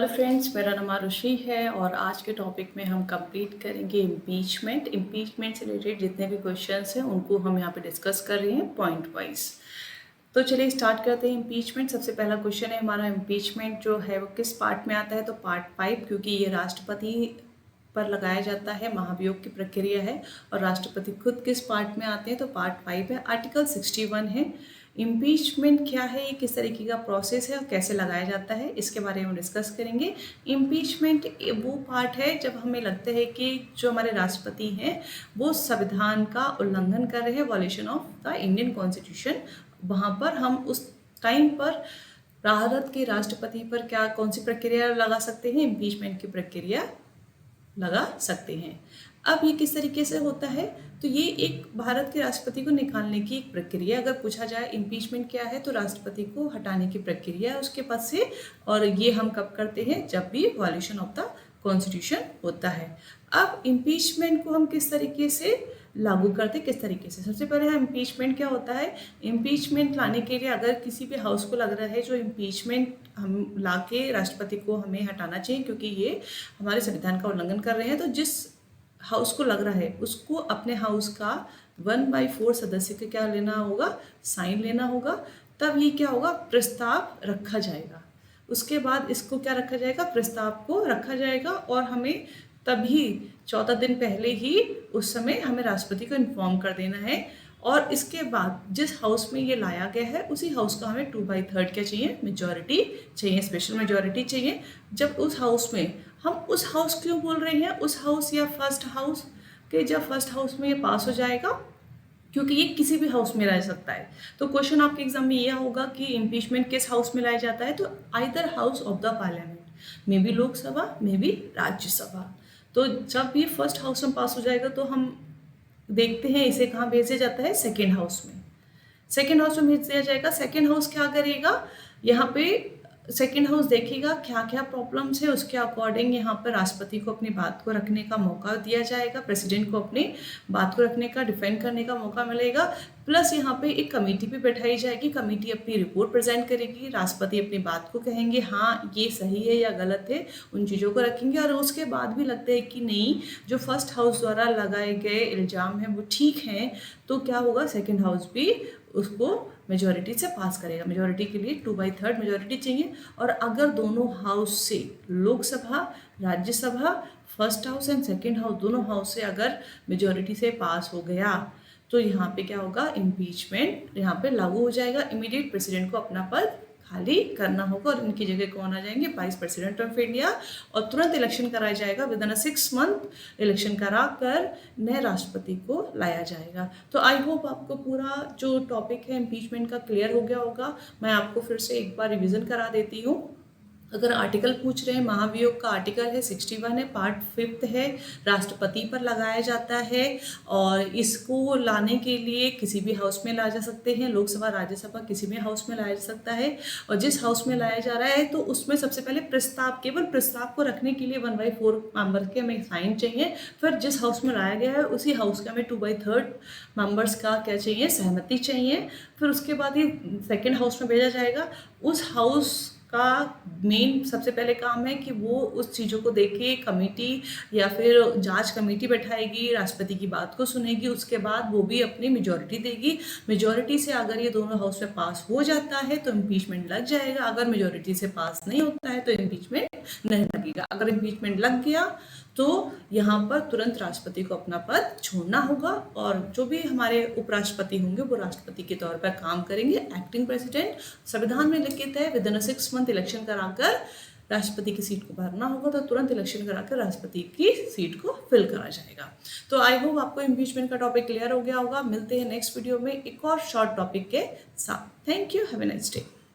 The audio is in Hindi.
हेलो फ्रेंड्स, मेरा नाम आरुषि है और आज के टॉपिक में हम कंप्लीट करेंगे इम्पीचमेंट से रिलेटेड जितने भी क्वेश्चंस हैं उनको हम यहाँ पे डिस्कस कर रहे हैं पॉइंट वाइज। तो चलिए स्टार्ट करते हैं इम्पीचमेंट। सबसे पहला क्वेश्चन है हमारा, इम्पीचमेंट जो है वो किस पार्ट में आता है? तो पार्ट 5, क्योंकि ये राष्ट्रपति पर लगाया जाता है, महाभियोग की प्रक्रिया है। और राष्ट्रपति खुद किस पार्ट में आते हैं? तो पार्ट 5 है, आर्टिकल 61 है। इम्पीचमेंट क्या है, ये किस तरीके का प्रोसेस है और कैसे लगाया जाता है, इसके बारे में हम डिस्कस करेंगे। इम्पीचमेंट वो पार्ट है जब हमें लगता है कि जो हमारे राष्ट्रपति हैं वो संविधान का उल्लंघन कर रहे हैं, violation of the Indian constitution. वहाँ पर हम उस टाइम पर भारत के राष्ट्रपति पर कौन सी प्रक्रिया लगा सकते हैं? इम्पीचमेंट की प्रक्रिया लगा सकते हैं। अब ये किस तरीके से होता है? तो ये एक भारत के राष्ट्रपति को निकालने की एक प्रक्रिया। अगर पूछा जाए इम्पीचमेंट क्या है, तो राष्ट्रपति को हटाने की प्रक्रिया है उसके पद से। और ये हम कब करते हैं? जब भी वॉल्यूशन ऑफ द कॉन्स्टिट्यूशन होता है। अब इम्पीचमेंट को हम किस तरीके से लागू करते हैं, किस तरीके से? सबसे पहले इम्पीचमेंट क्या होता है? इम्पीचमेंट लाने के लिए अगर किसी भी हाउस को लग रहा है जो इम्पीचमेंट हम ला के राष्ट्रपति को हमें हटाना चाहिए क्योंकि ये हमारे संविधान का उल्लंघन कर रहे हैं, तो जिस हाउस को लग रहा है उसको अपने हाउस का 1/4 सदस्य का क्या लेना होगा? साइन लेना होगा। तब ये क्या होगा? प्रस्ताव रखा जाएगा। उसके बाद इसको क्या रखा जाएगा? प्रस्ताव को रखा जाएगा और हमें तभी 14 दिन पहले ही उस समय हमें राष्ट्रपति को इन्फॉर्म कर देना है। और इसके बाद जिस हाउस में ये लाया गया है उसी हाउस का हमें 2/3 क्या चाहिए? मेजॉरिटी चाहिए, स्पेशल मेजॉरिटी चाहिए। जब उस हाउस में, हम उस हाउस क्यों बोल रहे हैं? उस हाउस या फर्स्ट हाउस के, जब फर्स्ट हाउस में ये पास हो जाएगा, क्योंकि ये किसी भी हाउस में लाया सकता है। तो क्वेश्चन आपके एग्जाम में यह होगा कि इम्पीचमेंट किस हाउस में लाया जाता है? तो either house of the parliament, may be Lok Sabha, may be Rajya Sabha. तो जब ये फर्स्ट हाउस में पास हो जाएगा तो हम देखते हैं इसे कहाँ भेजा जाता है? सेकेंड हाउस में। सेकेंड हाउस में भेज दिया जाएगा। सेकेंड हाउस क्या करेगा? यहाँ पे सेकेंड हाउस देखेगा क्या क्या प्रॉब्लम्स है, उसके अकॉर्डिंग यहाँ पर राष्ट्रपति को अपनी बात को रखने का मौका दिया जाएगा, प्रेसिडेंट को अपनी बात को रखने का, डिफेंड करने का मौका मिलेगा। प्लस यहाँ पे एक कमेटी भी बैठाई जाएगी। कमेटी अपनी रिपोर्ट प्रेजेंट करेगी, राष्ट्रपति अपनी बात को कहेंगे हाँ ये सही है या गलत है, उन चीज़ों को रखेंगे। और उसके बाद भी लगता है कि नहीं, जो फर्स्ट हाउस द्वारा लगाए गए इल्ज़ाम हैं वो ठीक हैं, तो क्या होगा? सेकेंड हाउस भी उसको मेजॉरिटी से पास करेगा। मेजॉरिटी के लिए 2/3 मेजॉरिटी चाहिए। और अगर दोनों हाउस से, Lok Sabha, Rajya Sabha, first house and second house, दोनों हाउस से अगर मेजॉरिटी से पास हो गया तो यहाँ पे क्या होगा? इम्पीचमेंट यहाँ पे लागू हो जाएगा। इमीडिएट प्रेसिडेंट को अपना पद खाली करना होगा और इनकी जगह कौन आ जाएंगे? Vice president of India. और तुरंत इलेक्शन कराया जाएगा। विद इन 6 मंथ इलेक्शन करा कर नए राष्ट्रपति को लाया जाएगा। तो आई होप आपको पूरा जो टॉपिक है इम्पीचमेंट का क्लियर हो गया होगा। मैं आपको फिर से एक बार रिविजन करा देती हूँ। अगर आर्टिकल पूछ रहे हैं, महाभियोग का आर्टिकल है 61 है, पार्ट 5 है, राष्ट्रपति पर लगाया जाता है। और इसको लाने के लिए किसी भी हाउस में लाया जा सकते हैं, लोकसभा, राज्यसभा, किसी भी हाउस में लाया जा सकता है। और जिस हाउस में लाया जा रहा है तो उसमें सबसे पहले प्रस्ताव, केवल प्रस्ताव को रखने के लिए 1/4 मेंबर के हमें साइन चाहिए। फिर जिस हाउस में लाया गया है उसी हाउस का हमें 2/3 मेंबर्स का क्या चाहिए? सहमति चाहिए। फिर उसके बाद ये सेकेंड हाउस में भेजा जाएगा। उस हाउस का मेन सबसे पहले काम है कि वो उस चीज़ों को देखे, कमेटी या फिर जांच कमेटी बैठाएगी, राष्ट्रपति की बात को सुनेगी। उसके बाद वो भी अपनी मेजॉरिटी देगी। मेजॉरिटी से अगर ये दोनों हाउस में पास हो जाता है तो इम्पीचमेंट लग जाएगा। अगर मेजॉरिटी से पास नहीं होता है तो इम्पीचमेंट नहीं लगेगा। अगर इम्पीचमेंट लग गया तो यहाँ पर तुरंत राष्ट्रपति को अपना पद छोड़ना होगा और जो भी हमारे उपराष्ट्रपति होंगे वो राष्ट्रपति के तौर पर काम करेंगे। एक्टिंग प्रेसिडेंट संविधान में लिखित है, विद इन 6 मंथ इलेक्शन कराकर राष्ट्रपति की सीट को भरना होगा, तो तुरंत इलेक्शन कराकर राष्ट्रपति की सीट को फिल करा जाएगा। तो आई होप आपको इम्पीचमेंट का टॉपिक क्लियर हो गया होगा। मिलते हैं नेक्स्ट वीडियो में एक और शॉर्ट टॉपिक के साथ। Thank you, have a nice day.